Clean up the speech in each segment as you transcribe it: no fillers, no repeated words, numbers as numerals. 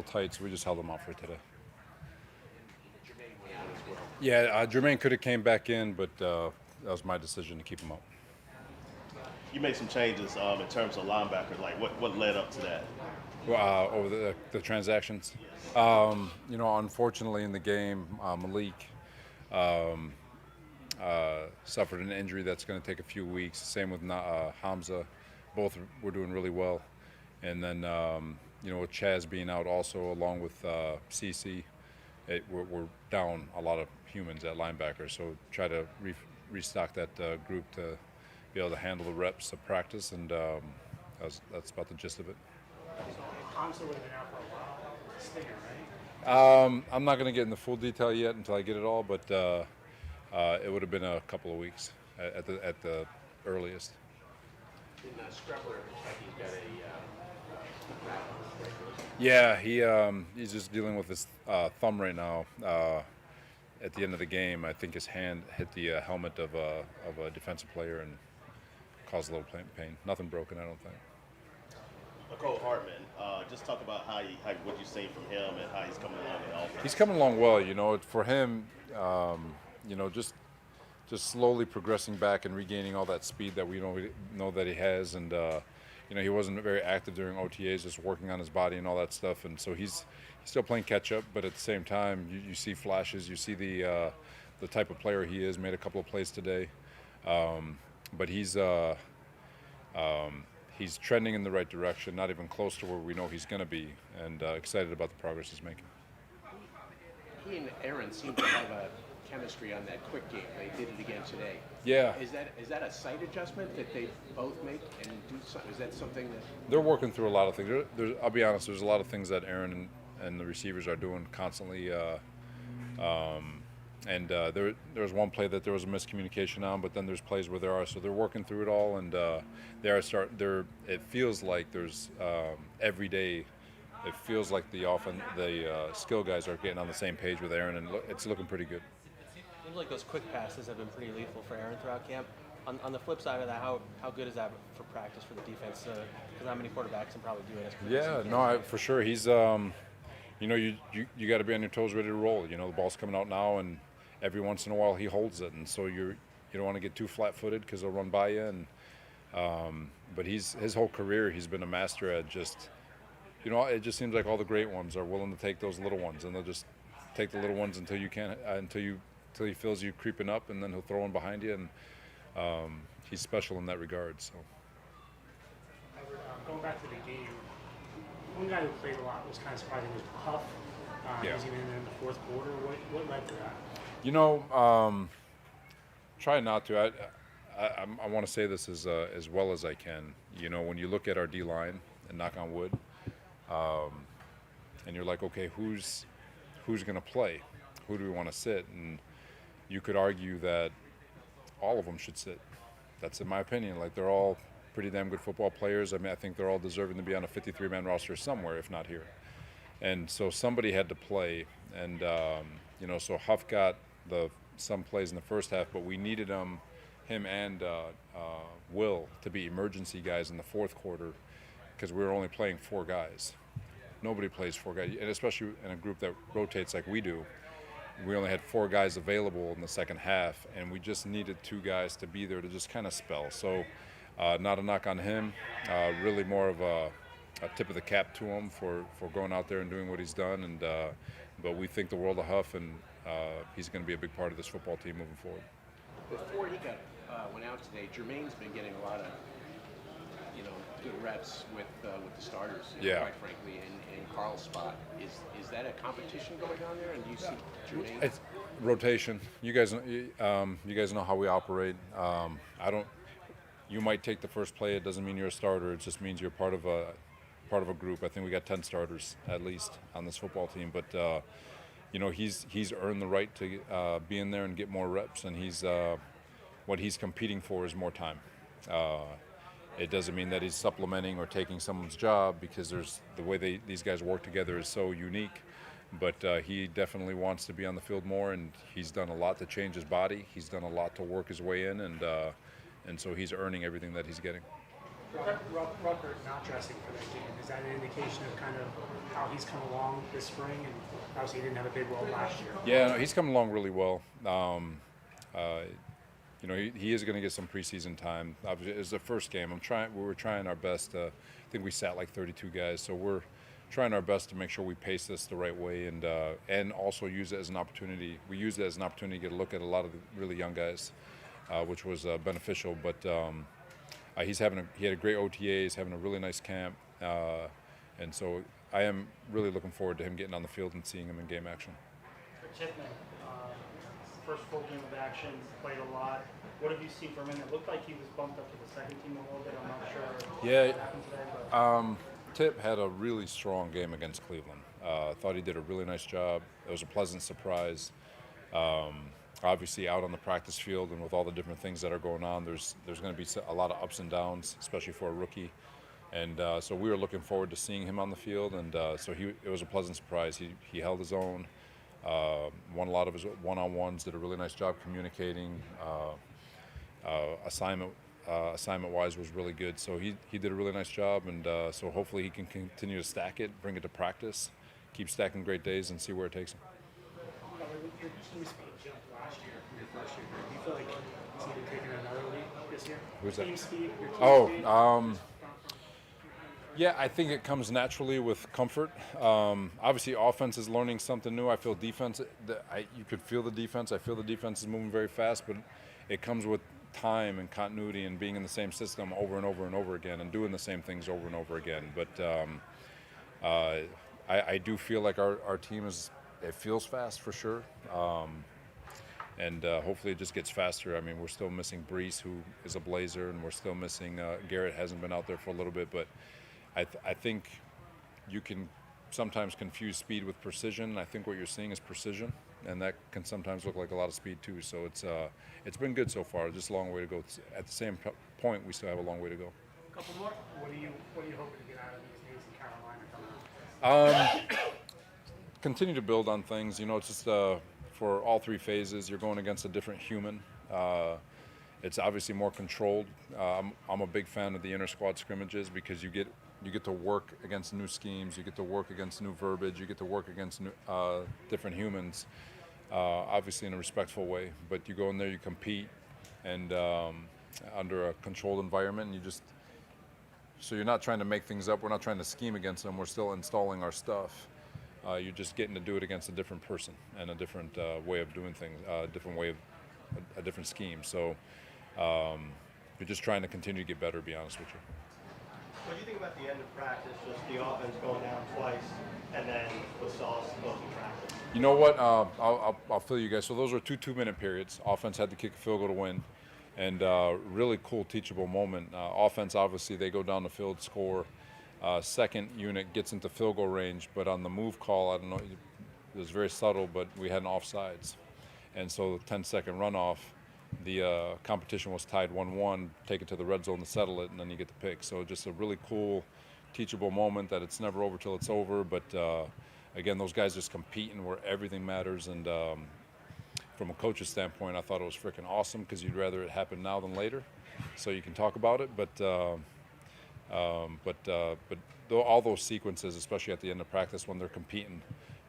tight, so we just held him out for today. Yeah, Jermaine could have came back in, but that was my decision to keep him out. You made some changes in terms of linebacker. Like, what led up to that? Over the transactions. Unfortunately in the game, Malik suffered an injury that's going to take a few weeks. Same with Hamza. Both were doing really well. And then, with Chaz being out also, along with CC, we're down a lot of humans at linebacker. So try to restock that group to be able to handle the reps of practice, and that's about the gist of it. Hamza would have been out for a while. Stinger, right? I'm not going to get in the full detail yet until I get it all, but it would have been a couple of weeks at the earliest. Scrubber looks like he's got Yeah, he's just dealing with his thumb right now. At the end of the game, I think his hand hit the helmet of a defensive player and caused a little pain. Nothing broken, I don't think. Cole Hartman, just talk about what you've seen from him and how he's coming along in the offense. He's coming along well. For him, just slowly progressing back and regaining all that speed that we know that he has, and he wasn't very active during OTAs, just working on his body and all that stuff, and so he's still playing catch up. But at the same time, you see flashes, you see the type of player he is. Made a couple of plays today, but he's trending in the right direction, not even close to where we know he's going to be, and excited about the progress he's making. He and Aaron seem to have a chemistry on that quick game. They did it again today. Yeah. Is that a sight adjustment that they both make and do something? Is that something that they're working through a lot of things? I'll be honest. There's a lot of things that Aaron and the receivers are doing constantly. There was one play that there was a miscommunication on, but then there's plays where there are. So they're working through it all, and it feels like there's every day. It feels like the skill guys are getting on the same page with Aaron, and it's looking pretty good. Seems like those quick passes have been pretty lethal for Aaron throughout camp. On the flip side of that, how good is that for practice for the defense? Because not many quarterbacks can probably do it as quickly as he can. For sure. He's you got to be on your toes, ready to roll. The ball's coming out now, and every once in a while he holds it, and so you don't want to get too flat-footed because they'll run by you. And but his whole career he's been a master at just. It just seems like all the great ones are willing to take those little ones, and they'll just take the little ones until he feels you creeping up, and then he'll throw one behind you, and he's special in that regard. So. Going back to the game, one guy who played a lot was kind of surprising was Huff. He was even in the fourth quarter. What led to that? Try not to. I want to say this as well as I can. When you look at our D line, and knock on wood. And you're like, okay, who's going to play? Who do we want to sit? And you could argue that all of them should sit. That's in my opinion. Like, they're all pretty damn good football players. I think they're all deserving to be on a 53-man roster somewhere, if not here. And so somebody had to play. And, so Huff got some plays in the first half, but we needed him and Will to be emergency guys in the fourth quarter, because we were only playing 4 guys. Nobody plays 4 guys, and especially in a group that rotates like we do. We only had 4 guys available in the second half, and we just needed 2 guys to be there to just kind of spell. So not a knock on him, really more of a tip of the cap to him for going out there and doing what he's done. And but we think the world of Huff, and he's going to be a big part of this football team moving forward. Before he went out today, Jermaine's been getting a lot of good reps with the starters, quite frankly, in Carl's spot. Is that a competition going on there? And do you see Jermaine? It's rotation. You guys know how we operate. You might take the first play. It doesn't mean you're a starter. It just means you're part of a group. I think we got 10 starters at least on this football team. But he's earned the right to be in there and get more reps, and what he's competing for is more time. It doesn't mean that he's supplementing or taking someone's job, because the way these guys work together is so unique. But he definitely wants to be on the field more, and he's done a lot to change his body. He's done a lot to work his way in, and so he's earning everything that he's getting. Rucker not dressing for that game, is that an indication of kind of how he's come along this spring? And obviously he didn't have a big role last year. Yeah, no, he's come along really well. He is going to get some preseason time. Obviously, it's the first game. We were trying our best. I think we sat like 32 guys, so we're trying our best to make sure we pace this the right way and also use it as an opportunity. We used it as an opportunity to get a look at a lot of the really young guys, which was beneficial. But he had a great OTA. He's having a really nice camp, and so I am really looking forward to him getting on the field and seeing him in game action. For Chipman, first full game of action, played a lot. What have you seen from him? It looked like he was bumped up to the second team a little bit. I'm not sure Yeah, what happened today. Tip had a really strong game against Cleveland. Thought he did a really nice job. It was a pleasant surprise. Obviously, out on the practice field and with all the different things that are going on, there's going to be a lot of ups and downs, especially for a rookie. And so we were looking forward to seeing him on the field, and so it was a pleasant surprise. He held his own, won a lot of his one-on-ones, did a really nice job communicating. Assignment-wise was really good, so he did a really nice job, and so hopefully he can continue to stack it, bring it to practice, keep stacking great days, and see where it takes him. Your team speed jumped last year from your first year. Do you feel like he's even taking another leap this year? Who's that? Team speed, your team speed? Yeah, I think it comes naturally with comfort. Obviously, offense is learning something new. I feel defense. You could feel the defense. I feel the defense is moving very fast, but it comes with time and continuity and being in the same system over and over and over again and doing the same things over and over again. But I do feel like our team it feels fast for sure. And hopefully it just gets faster. I mean, we're still missing Brees, who is a Blazer, and we're still missing Garrett. Hasn't been out there for a little bit, but I think you can sometimes confuse speed with precision. I think what you're seeing is precision, and that can sometimes look like a lot of speed too. So it's been good so far. Just a long way to go. At the same point, we still have a long way to go. A couple more. What are you hoping to get out of these days in Carolina coming up? Continue to build on things. It's just for all three phases, you're going against a different human. It's obviously more controlled. I'm a big fan of the inter-squad scrimmages because you get to work against new schemes, you get to work against new verbiage, you get to work against different humans, obviously in a respectful way. But you go in there, you compete, and under a controlled environment, so you're not trying to make things up. We're not trying to scheme against them. We're still installing our stuff. You're just getting to do it against a different person and a different way of doing things, a different scheme. So you're just trying to continue to get better, to be honest with you. What do you think about the end of practice, just the offense going down twice, and then with Sauce closing practice? You know what? I'll fill you guys. So those were two 2-minute periods. Offense had to kick a field goal to win, and really cool teachable moment. Offense, obviously, they go down the field, score. Second unit gets into field goal range, but on the move call, I don't know, it was very subtle, but we had an offsides. And so the 10-second runoff, the competition was tied 1-1, take it to the red zone to settle it, and then you get the pick. So just a really cool, teachable moment that it's never over till it's over. But again, those guys just competing where everything matters. And from a coach's standpoint, I thought it was freaking awesome because you'd rather it happen now than later, so you can talk about it. But all those sequences, especially at the end of practice when they're competing,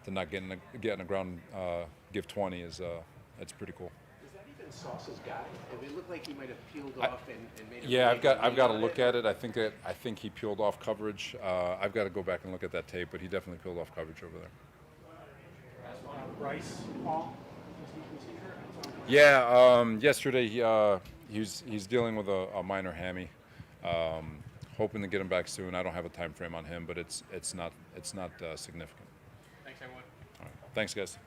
to not get in the ground, give 20 it's pretty cool. Is that even Sauce's guy? It looked like he might have peeled off and made. Yeah, I've got to look at it. I think he peeled off coverage. I've got to go back and look at that tape, but he definitely peeled off coverage over there. Bryce Hall. Yeah, yesterday he's dealing with a minor hammy. Hoping to get him back soon. I don't have a time frame on him, but it's not significant. Thanks, everyone. All right. Thanks, guys.